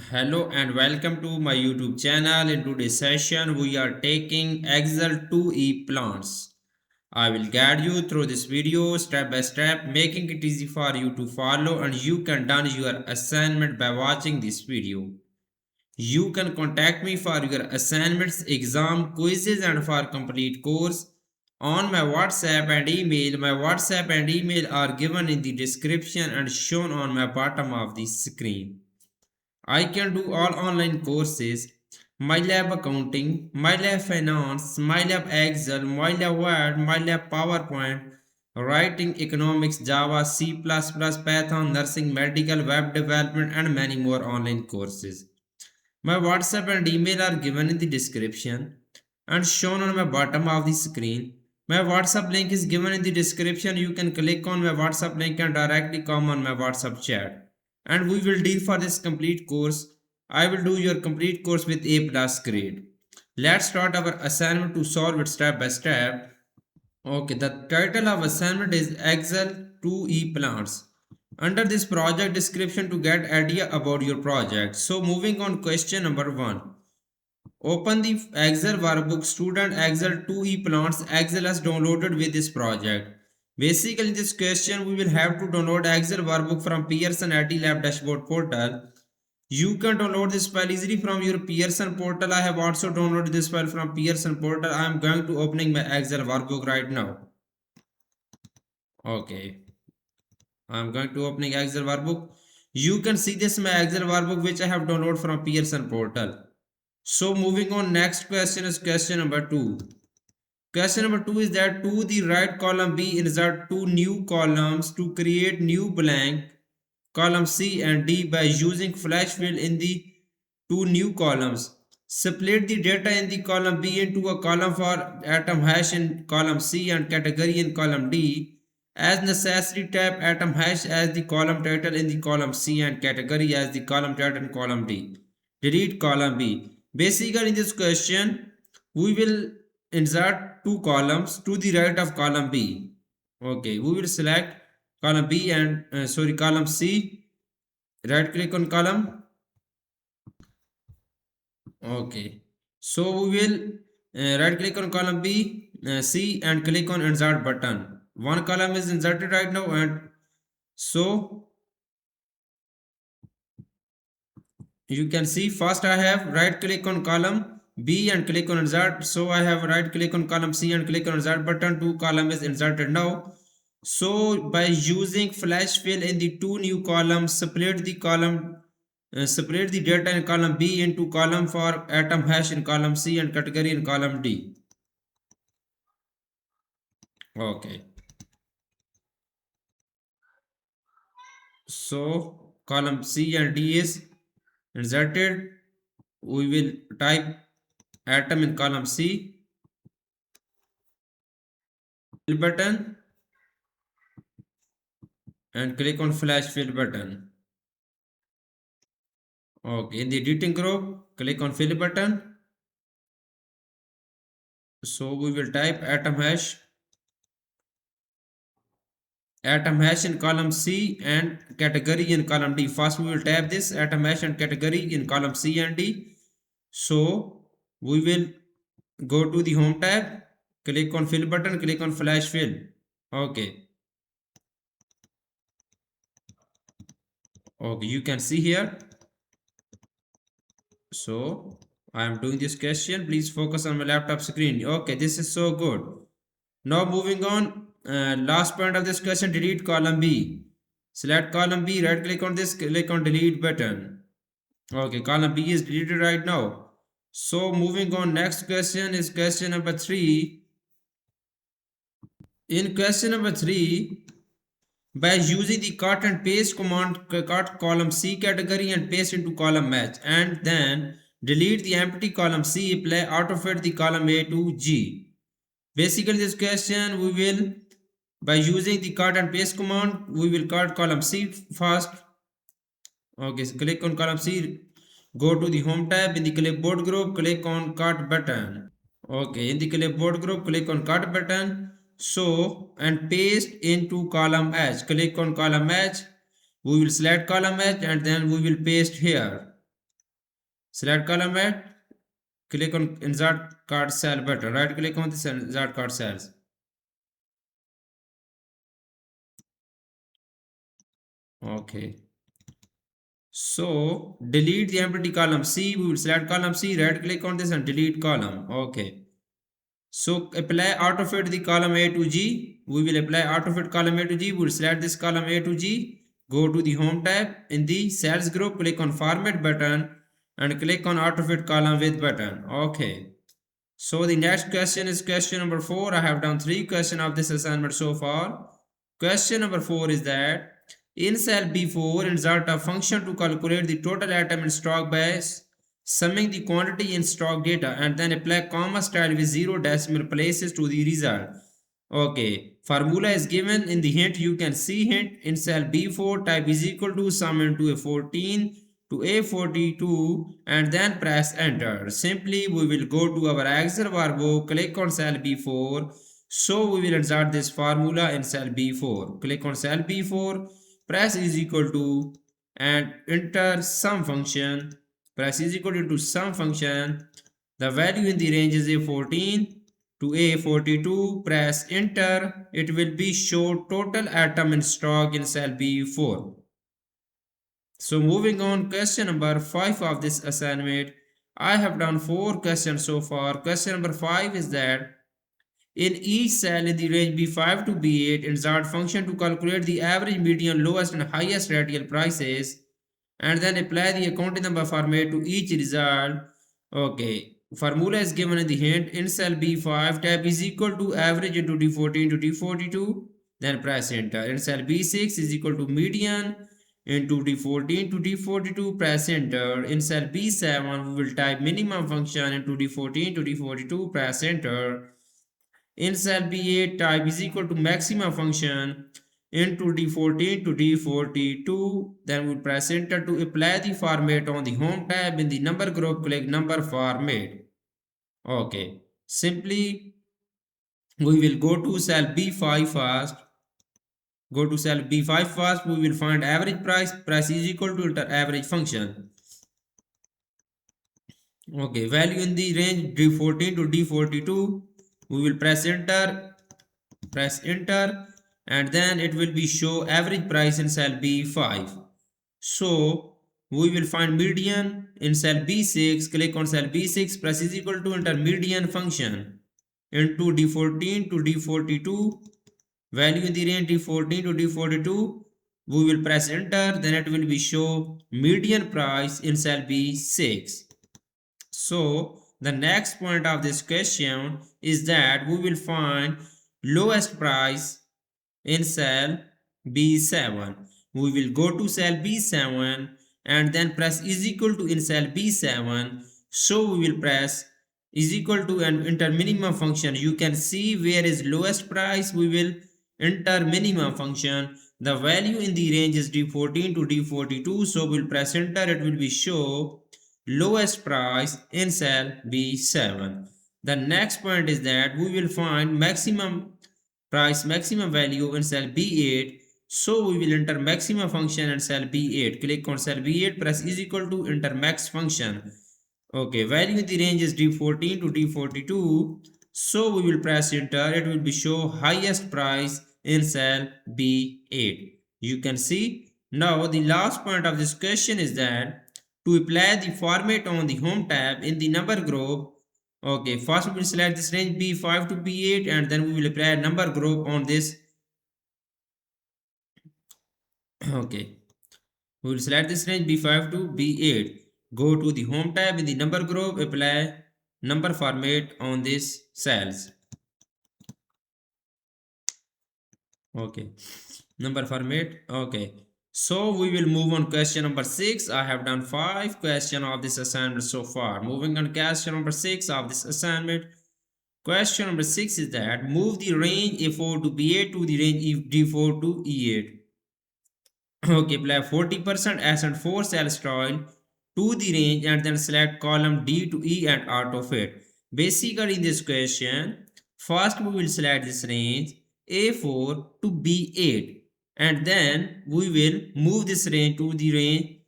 Hello and welcome to my YouTube channel. In today's session, we are taking Excel 2E plants. I will guide you through this video step by step, making it easy for you to follow, and you can done your assignment by watching this video. You can contact me for your assignments, exam, quizzes, and for complete course on my WhatsApp and email. My WhatsApp and email are given in the description and shown on my bottom of the screen. I can do all online courses, MyLab Accounting, MyLab Finance, MyLab Excel, MyLab Word, MyLab PowerPoint, Writing, Economics, Java, C++, Python, Nursing, Medical, Web Development, and many more online courses. My WhatsApp and email are given in the description and shown on my bottom of the screen. My WhatsApp link is given in the description. You can click on my WhatsApp link and directly come on my WhatsApp chat. And we will deal for this complete course. I will do your complete course with A plus grade. Let's start our assignment to solve it step by step. Okay, the title of assignment is Excel 2E plants. Under this project description to get idea about your project. So moving on question number 1. Open the Excel workbook student Excel 2E plants Excel has downloaded with this project. Basically in this question we will have to download Excel workbook from Pearson IT Lab dashboard portal. You can download this file easily from your Pearson portal. I have also downloaded this file from Pearson portal. I am going to opening my Excel workbook right now. Okay, I am going to opening Excel workbook. You can see this my Excel workbook which I have downloaded from Pearson portal. So moving on, next question is question number 2. Question number 2 is that to the right column B insert two new columns to create new blank column C and D by using flash fill in the two new columns. Split the data in the column B into a column for atom hash in column C and category in column D. As necessary, type atom hash as the column title in the column C and category as the column title in column D. Delete column B. Basically in this question, we will insert two columns to the right of column B. Okay, we will select column B and column C. Right click on column. Okay, so we will right click on column B, C and click on insert button. One column is inserted right now, and so you can see first I have right click on column B and click on insert. So I have right click on column C and click on insert button. Two column is inserted now. So by using flash fill in the two new columns, separate the data in column B into column for atom hash in column C and category in column D. Okay. So column C and D is inserted. We will type atom in column C, fill button and click on flash fill button. Okay, in the editing group, click on fill button. So we will type atom hash in column C and category in column D. First we will type this atom hash and category in column C and D. So we will go to the home tab, click on fill button, click on flash fill. Okay. Okay, you can see here. So I am doing this question. Please focus on my laptop screen. Okay, this is so good. Now moving on, last point of this question, delete column B. Select column B, right click on this, click on delete button. Okay, column B is deleted right now. So moving on, next question is question number 3. In question number 3, by using the cut and paste command, cut column C category and paste into column match, and then delete the empty column C, apply autofit the column A to G. Basically this question we will, by using the cut and paste command, we will cut column C first. Okay, so click on column C, go to the home tab, in the clipboard group click on cut button. Okay, in the clipboard group click on cut button. So and paste into column H, click on column H. We will select column H and then we will paste here. Select column at, click on insert card cell button. Right click on this insert card cells. Okay. So delete the empty column C. We will select column C. Right click on this and delete column. Okay. So apply autofit the column A to G. We will apply autofit column A to G. We will select this column A to G. Go to the home tab. In the cells group, click on format button and click on autofit column with button. Okay. So the next question is question number 4. I have done 3 questions of this assignment so far. Question number 4 is that in cell B4 insert a function to calculate the total atom in stock by summing the quantity in stock data and then apply comma style with 0 decimal places to the result. Okay, formula is given in the hint. You can see hint in cell B4 type is equal to sum into a 14 to A42 and then press enter. Simply we will go to our Excel workbook, click on cell B4. So we will insert this formula in cell B4. Click on cell B4, press is equal to and enter sum function. Press is equal to sum function. The value in the range is A14 to A42. Press enter. It will be show total atom in stock in cell B4. So moving on, question number 5 of this assignment. I have done 4 questions so far. Question number 5 is that in each cell in the range B5 to B8, insert function to calculate the average, median, lowest and highest radial prices and then apply the accounting number format to each result. Okay, formula is given in the hint. In cell B5, tab is equal to average into D14 to D42, then press enter. In cell B6 is equal to median into D14 to D42, press enter. In cell B7, we will type minimum function into D14 to D42, press enter. In cell B8, type is equal to maximum function into D14 to D42. Then we press enter to apply the format on the home tab. In the number group, click number format. Okay. Simply, we will go to cell B5 first. Go to cell B5 first. We will find average price. Price is equal to enter average function. Okay. Value in the range D14 to D42. We will press enter. Press enter and then it will be show average price in cell B5. So we will find median in cell B6. Click on cell B6, press is equal to enter median function into D14 to D42. Value in the range D14 to D42. We will press enter, then it will be show median price in cell B6. So the next point of this question is that we will find lowest price in cell B7. We will go to cell B7 and then press is equal to in cell B7. So we will press is equal to and enter minimum function. You can see where is lowest price. We will enter minimum function. The value in the range is D14 to D42. So we'll press enter. It will be show lowest price in cell B7. The next point is that we will find maximum price, maximum value in cell B8. So we will enter maximum function in cell B8. Click on cell B8, press is equal to enter max function. Okay, value in the range is D14 to D42. So we will press enter. It will be show highest price in cell B8. You can see. Now the last point of this question is that to apply the format on the home tab in the number group. Okay, first we will select this range B5 to B8 and then we will apply a number group on this. Okay, we will select this range B5 to B8. Go to the home tab in the number group, apply number format on these cells. Okay, number format. Okay, so we will move on question number 6. I have done 5 questions of this assignment so far. Moving on question number 6 of this assignment. Question number 6 is that move the range A4 to B8 to the range D4 to E8. Okay, apply 40% and 4 cell style to the range and then select column D to E and auto fit. Basically in this question, first we will select this range A4 to B8 and then we will move this range to the range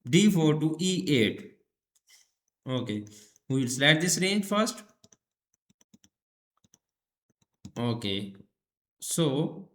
D4 to E8. Okay, we will select this range first. Okay, so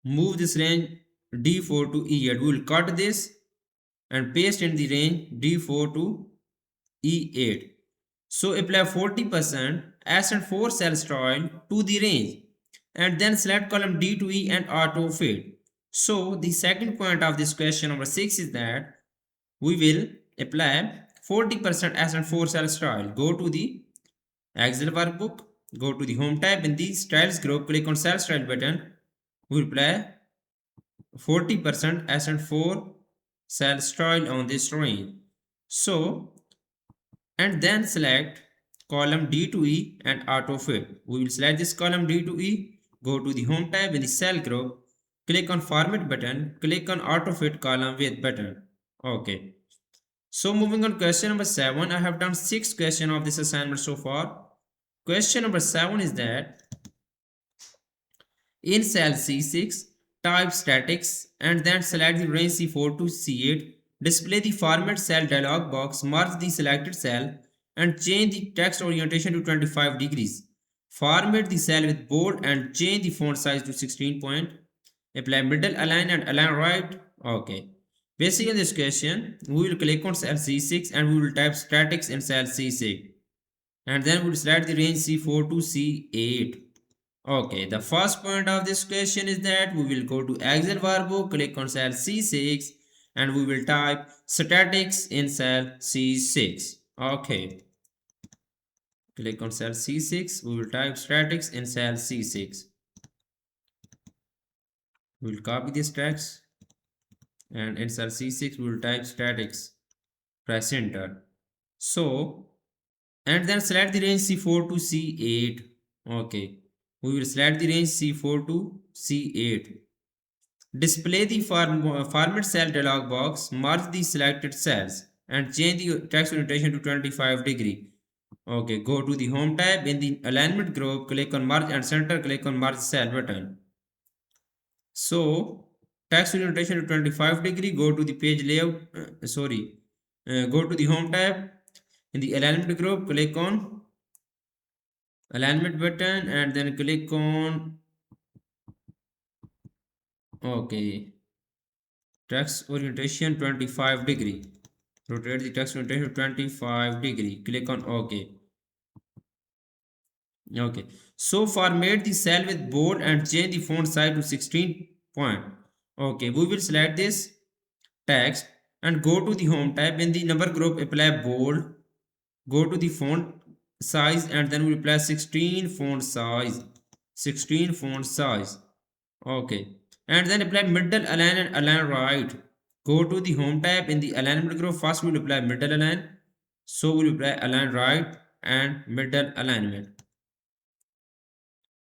move this range D4 to E8. We will cut this and paste in the range D4 to E8. So apply 40% and 4 cell style to the range and then select column D to E and auto fade. So the second point of this question number 6 is that we will apply 40% and 4 cell style. Go to the Excel workbook, go to the home tab in the styles group, click on cell style button. We will apply 40% and 4 cell style on this range. So and then select column D to E and auto fit. We will select this column D to E, go to the home tab in the cell group, click on format button, click on auto fit column with button. Okay. So moving on question number 7, I have done 6 questions of this assignment so far. Question number 7 is that in cell C6, type statics and then select the range C4 to C8. Display the format cell dialog box, mark the selected cell and change the text orientation to 25 degrees. Format the cell with bold and change the font size to 16 point. Apply middle align and align right. Okay. Basically in this question, we will click on cell C6 and we will type statics in cell C6. And then we will select the range C4 to C8. Okay, the first point of this question is that we will go to Excel workbook, click on cell C6 and we will type statics in cell C6. Okay, click on cell C6, we will type statics in cell C6. We will copy this text and in cell C6 we will type statics, press enter. So, and then select the range C4 to C8. Okay, we will select the range C4 to C8. Display the format cell dialog box, merge the selected cells and change the text orientation to 25 degree. Okay, go to the home tab in the alignment group, click on merge and center, click on merge cell button. So text orientation to 25 degree, go to the page layout, go to the home tab in the alignment group, click on alignment button and then click on okay text orientation 25 degree. Rotate the text orientation to 25 degree. Click on OK. Okay. So format the cell with bold and change the font size to 16 point. Okay. We will select this text and go to the home tab. In the number group, apply bold. Go to the font size and then we apply 16 font size. 16 font size. Okay. And then apply middle align and align right. Go to the home tab in the alignment group. First we will apply middle align. So we will apply align right and middle alignment.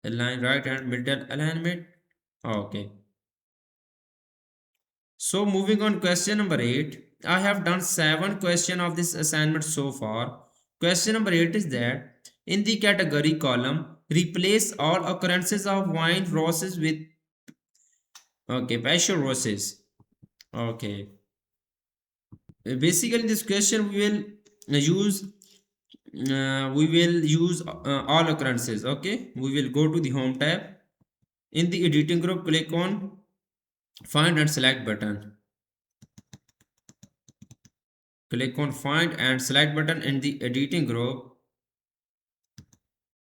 Align right and middle alignment. Okay. So moving on question number 8. I have done 7 questions of this assignment so far. Question number 8 is that in the category column, replace all occurrences of wine roses with passion roses. Okay. Basically in this question we will use all occurrences. Okay, we will go to the home tab in the editing group, click on find and select button, click on find and select button in the editing group,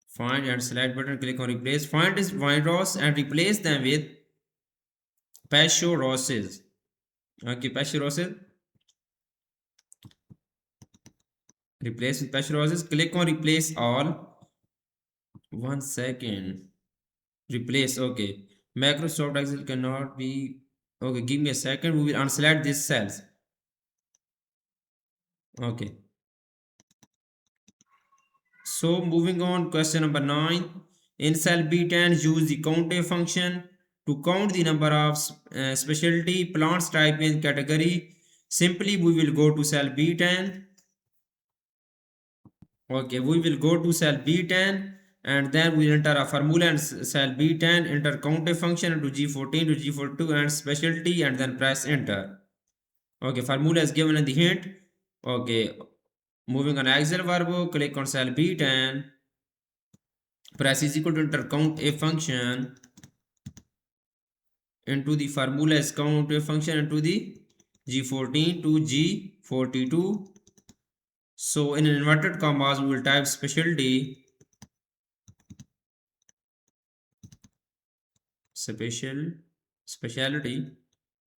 find and select button, click on replace, find is wine rose and replace them with passion roses. Okay, passion roses, replace with passion roses, click on replace all. 1 second. Replace. Okay, Microsoft Excel cannot be. Okay, give me a second, we will unselect these cells. Okay, so moving on, question number 9. In cell B10, use the count a function to count the number of specialty plants type in category. Simply we will go to cell B10. Okay, we will go to cell B10 and then we enter a formula and cell B10, enter count a function into G14 to G42 and specialty and then press enter. Okay, formula is given in the hint. Okay, Moving on Excel verb, click on cell B10, press is equal to enter count a function into the formula is count a function into the G14 to G42. So in inverted commas we will type specialty.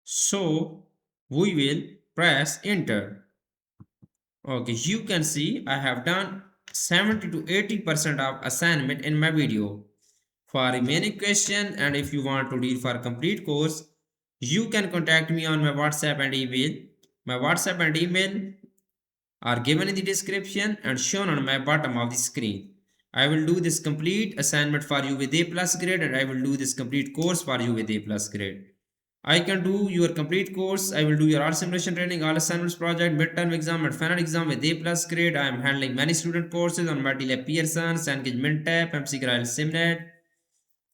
So we will press enter. Okay, you can see I have done 70 to 80% of assignment in my video. For remaining question and if you want to read for complete course, you can contact me on my WhatsApp and email. My WhatsApp and email are given in the description and shown on my bottom of the screen. I will do this complete assignment for you with A plus grade and I will do this complete course for you with A plus grade. I can do your complete course. I will do your all simulation training, all assignments project, midterm exam and final exam with A plus grade. I am handling many student courses on MultiLab Pearson, Sandgate Mintap, MCGRL Simnet,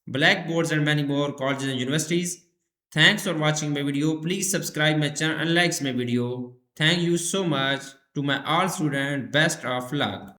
Blackboards and many more colleges and universities. Thanks for watching my video. Please subscribe my channel and likes my video. Thank you so much to my all students. Best of luck.